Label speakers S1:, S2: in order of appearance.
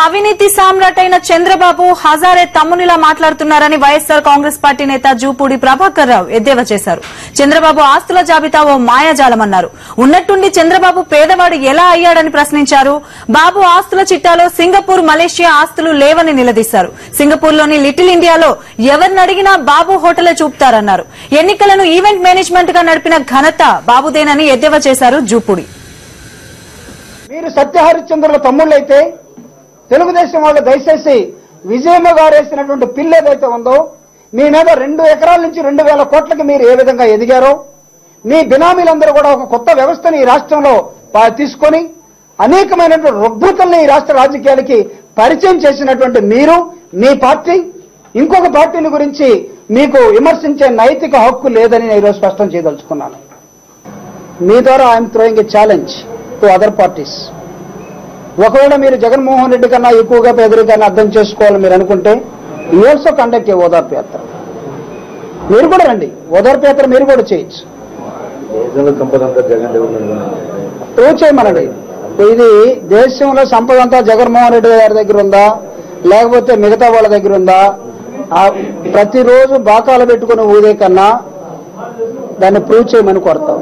S1: అవినీతి సామ్రాటైన చంద్రబాబు హజారే తమ్మునిలా మాట్లాడుతున్నారని వైఎస్సార్ కాంగ్రెస్ పార్టీ నేత జూపూడి ప్రభాకర్ రావు ఎద్దేవా చేశారు. చంద్రబాబు ఆస్తుల జాబితా ఓ మాయాజాలమన్నారు. ఉన్నట్టుండి చంద్రబాబు పేదవాడు ఎలా అయ్యాడని ప్రశ్నించారు. బాబు ఆస్తుల చిట్టాలో సింగపూర్, మలేషియా ఆస్తులు లేవని నిలదీశారు. సింగపూర్లోని లిటిల్ ఇండియాలో ఎవరినడిగినా బాబు హోటలే చూపుతారన్నారు. ఎన్నికలను ఈవెంట్ మేనేజ్మెంట్ గా నడిపిన ఘనత బాబుదేనని ఎద్దేవా చేశారు జూపూడి.
S2: మీరు సత్యహరిశ్చంద్రుల తమ్ముళ్ళైతే తెలుగుదేశం వాళ్ళు దయచేసి విజయమ్మ గారు వేసినటువంటి పిల్లు ఏదైతే ఉందో మీ మీద 2 ఎకరాల నుంచి 2,000 కోట్లకి మీరు ఏ విధంగా ఎదిగారో, మీ బినామీలందరూ కూడా ఒక కొత్త వ్యవస్థని ఈ రాష్ట్రంలో తీసుకొని అనేకమైనటువంటి రుగ్మతల్ని ఈ రాష్ట్ర రాజకీయాలకి పరిచయం చేసినటువంటి మీరు, మీ పార్టీ ఇంకొక పార్టీని గురించి మీకు విమర్శించే నైతిక హక్కు లేదని నేను ఈరోజు స్పష్టం చేయదలుచుకున్నాను. మీ ద్వారా I'm throwing a challenge to other parties. ఒకవేళ మీరు జగన్మోహన్ రెడ్డి కన్నా ఎక్కువగా పేదరికాన్ని అర్థం చేసుకోవాలని మీరు అనుకుంటే యూ ఆల్సో కండక్ట్ ఏ ఓదార్పు యాత్ర. మీరు కూడా రండి, ఓదార్పు యాత్ర మీరు కూడా చేయొచ్చు. ప్రూవ్ చేయమనండి. ఇది దేశంలో సంపద అంతా జగన్మోహన్ రెడ్డి గారి దగ్గర ఉందా లేకపోతే మిగతా వాళ్ళ దగ్గర ఉందా? ప్రతిరోజు బాకాలు పెట్టుకుని ఊదే కన్నా దాన్ని ప్రూవ్ చేయమని కోరుతాం.